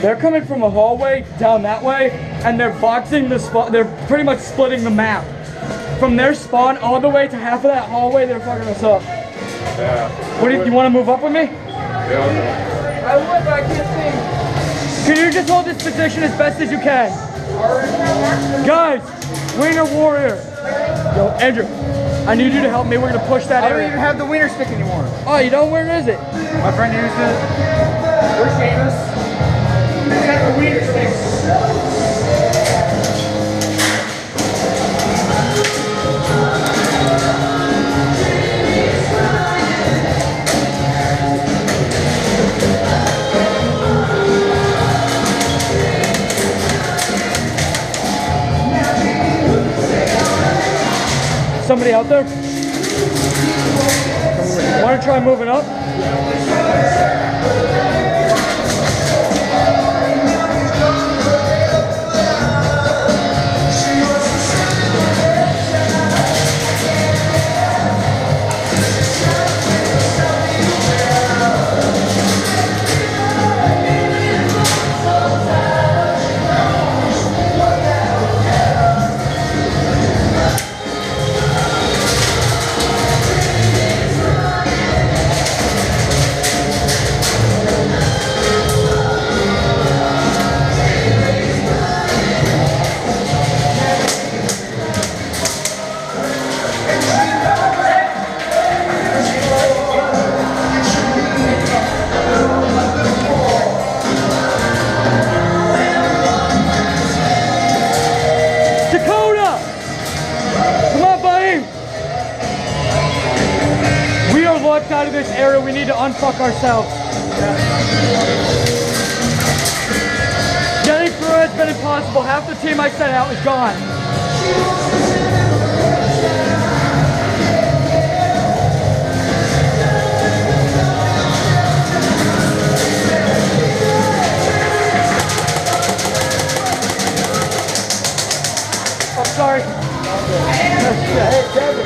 They're coming from a hallway down that way, and they're boxing the spot. They're pretty much splitting the map. From their spawn all the way to half of that hallway, they're fucking us up. Yeah. What do you want to move up with me? Yeah. I would, but I can't see. Can you just hold this position as best as you can? Guys, Wiener Warrior. Yo, Andrew, I need you to help me. We're gonna push that area. I don't even have the wiener stick anymore. Oh, you don't? Where is it? My friend used it. Where's Seamus? He's got the wiener stick. Somebody out there? Want to try moving up? Out of this area, we need to unfuck ourselves. Getting through has been impossible. Half the team I sent out is gone. I'm sorry. Hey, Kevin,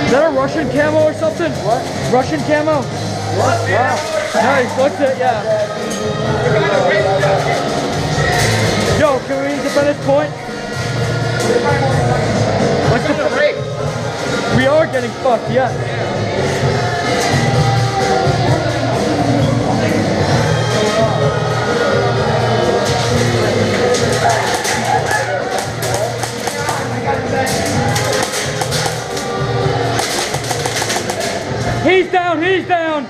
is that a Russian camo or something? What? Russian camo? What? Yeah. Nice, what's it? Yeah. Yo, can we defend this point? What's the break? We are getting fucked, yeah. He's down, he's down!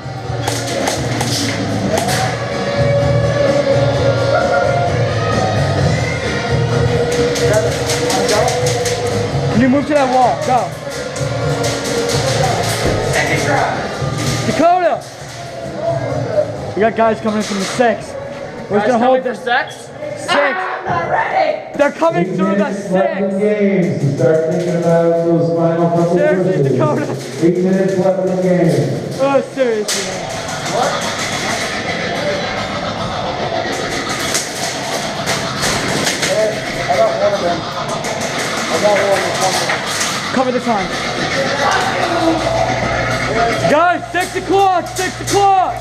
Can you move to that wall? Go. Dakota! We got guys coming in from the 6. We're just gonna hold for 6? 6. Not ready! They're coming through the 6! Games to start thinking about those final couple Seriously, pushes. Dakota. 8 minutes left in the game. Oh, seriously, man. What? I got one of them. I got one of them. Cover the time. Guys, 6 o'clock! 6 o'clock!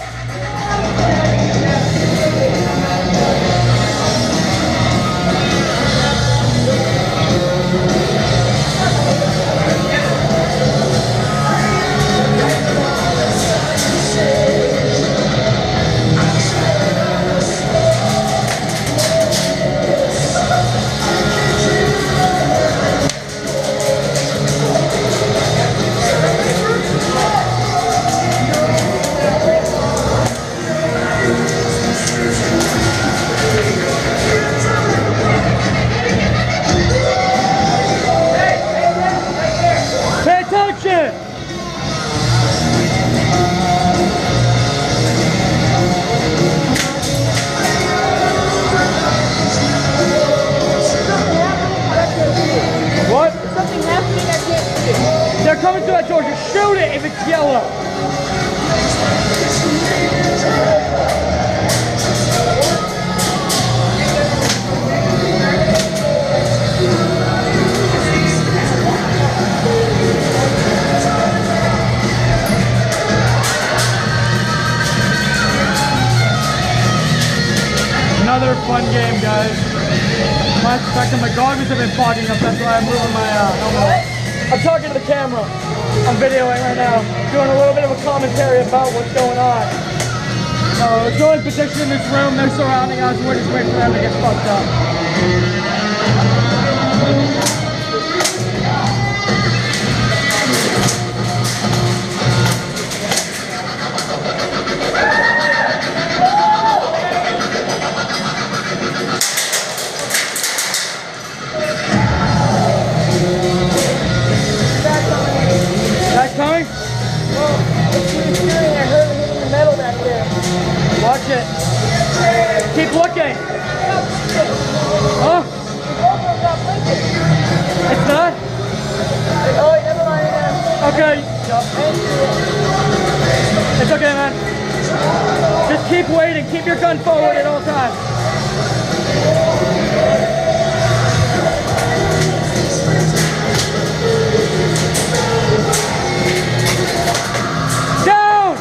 They're coming through that door. Just shoot it if it's yellow. fun game, guys. Matter of fact, my goggles have been fogging up, that's why I'm moving my helmet. I'm talking to the camera. I'm videoing right now, doing a little bit of a commentary about what's going on. We're going position in this room, they're surrounding us, we're just waiting for them to get fucked up. That's coming? Well, it's I heard it hitting the metal back there. Watch it. Keep looking. Huh? It's not? Oh, never mind. Okay. It's okay, man. Just keep waiting. Keep your gun forward at all times. Down!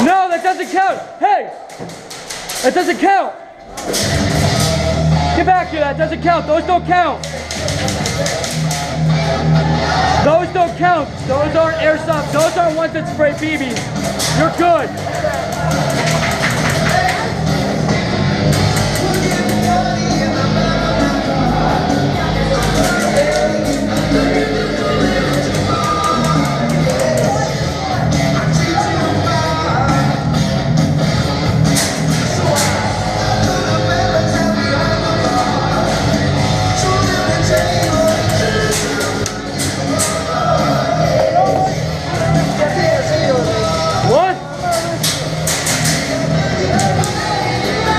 No, that doesn't count. Hey! That doesn't count. Get back here, that doesn't count. Those don't count. Those don't count. Those aren't airsoft. Those aren't ones that spray BBs. You're good. What?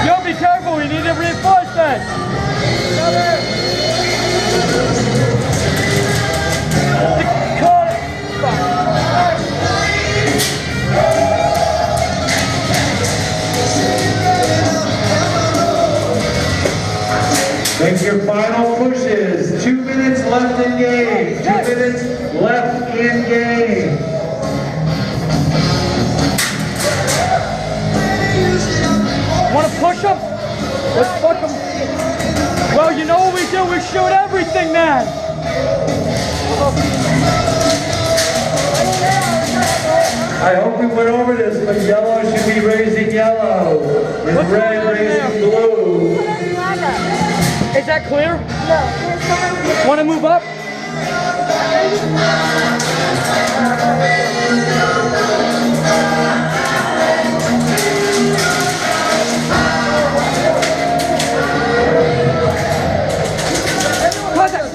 Yo, be careful. We need to reinforce that. Make your final pushes. 2 minutes left in game. 2 minutes left in game. Want to push them? Let's fuck them. Well, you know what we do? We shoot everything, man. I hope we went over this, but yellow should be raising yellow. And What's red going on raising blue. Is that clear? No. Want to move up? Contact.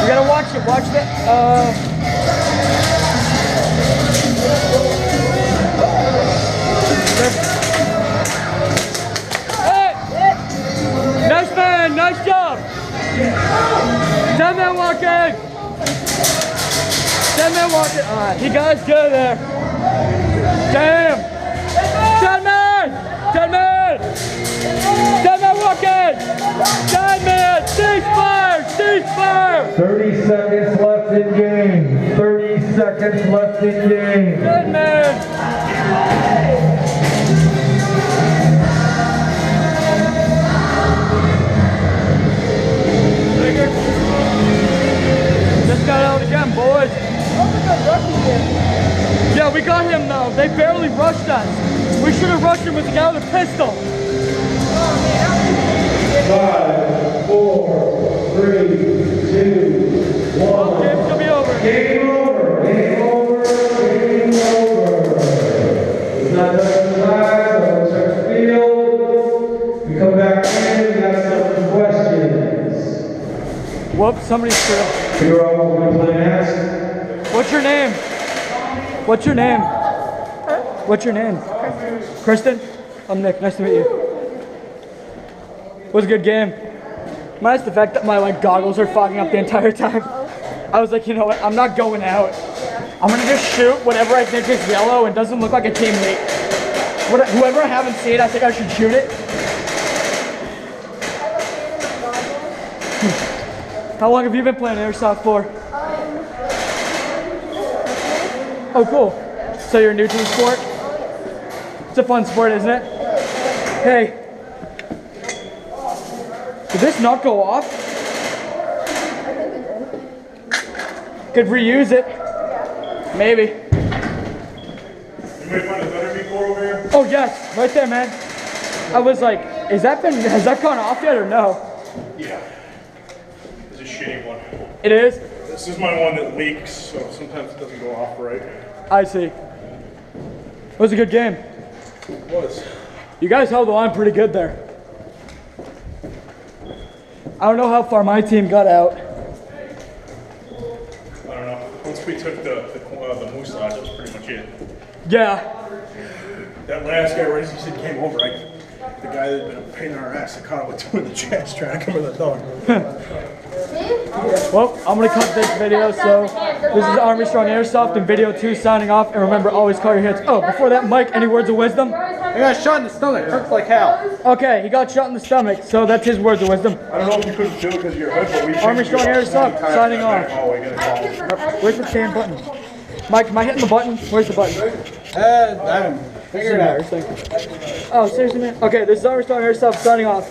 You gotta watch it. Watch that. Hey! Nice man, nice job. 10 men walking. 10 men walking. Alright, you guys go there. Damn. 10 men. 10 men. 10 men walking. 10 men. Ceasefire. Ceasefire. 30 seconds left in game. 30 seconds left in game. 10 men. Just got out again, boys. Yeah, we got him though. They barely rushed us. We should have rushed him with the guy with a pistol. 5, 4, 3, 2, 1. Oh, game's gonna be over. Game over. Game over. Game over. It's not touching the flag, so we'll check the field. We come back in, we got some questions. Whoops, somebody's through. Figure out what we're gonna play next. What's your name? What's your name? What's your name? Kristen? I'm Nick. Nice to meet you. It was a good game. Minus the fact that my goggles are fogging up the entire time. I was like, you know what? I'm not going out. I'm gonna just shoot whatever I think is yellow and doesn't look like a teammate. Whoever I haven't seen, I think I should shoot it. How long have you been playing Airsoft for? Oh, cool. So you're new to the sport? It's a fun sport, isn't it? Hey. Did this not go off? Could reuse it. Maybe. Anybody find a better before over here? Oh yes, right there, man. I was like, has that gone off yet or no? Yeah. It's a shitty one. It is? This is my one that leaks, so sometimes it doesn't go off right. I see. It was a good game. It was. You guys held the line pretty good there. I don't know how far my team got out. I don't know. Once we took the moose lodge, that was pretty much it. Yeah. That last guy, right as he said came over, the guy that had been a pain in our ass, I caught him with two in the chest trying to cover the dog. Well, I'm gonna cut this video, so this is Army Strong Airsoft and video 2 signing off, and remember, always call your hits. Oh, before that, Mike, any words of wisdom? I got shot in the stomach. Hurts like hell. Okay, he got shot in the stomach, so that's his words of wisdom. I don't know if you couldn't do it because of your hood, but we Army Strong Airsoft, signing off. Oh, I gotta call. Where's the damn button? Mike, am I hitting the button? Where's the button? I haven't figured it out. Oh, seriously, man? Okay, this is Army Strong Airsoft, signing off.